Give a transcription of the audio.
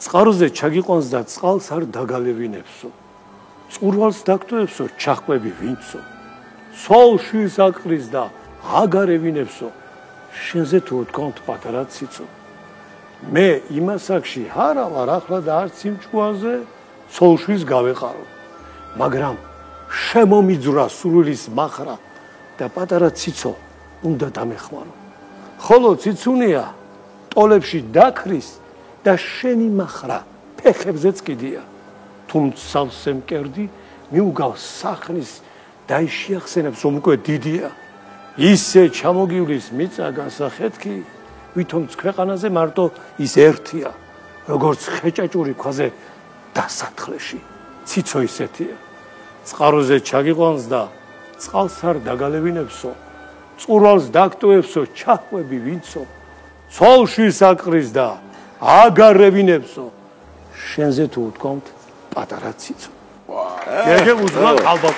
წყაროზე ჩაგიყვანს და წყალს არ დაგალევინებსო. წყურვალს დაგტოვებსო, ჩახვები ვინცო. ცოლშვილს აკრის და აგარევინებსო. შენზე თუ უთქვამთ პატარა ციცო. მე იმასაკში არა ვარ ახლა და არც იმ ჭკუაზე ცოლშვილს გავეყარო. მაგრამ შემომიძვრა სურვილის მახრა და პატარა ციცო უნდა დამეხმარო. ხოლო ციცუნია ტოლებში დაქრის და შენი მახრა ფეხებზეც კიდია. თუმცა სავსე მკერდი მიუგავს სახნის და შეახსენებს რომ უკვე დიდია. ისე ჩამოგივლის მიწა გასახეთქი ვითომც ქვეყანაზე მარტო ის ერთია. როგორც ხეჭაჭური ქვაზე დასათხლეში ციცო ისეთია. წყაროზე ჩაგიყვანს და წყალს არ დაგალევინებსო. წყურვალს დაგტოვებსო, ჩახვები ვინცო. ცოლშვილს აკრის და აგარევინებსო. შენზე თუ უთქვამთ პატარა ციცო. გეგე უძღვა ალბათ.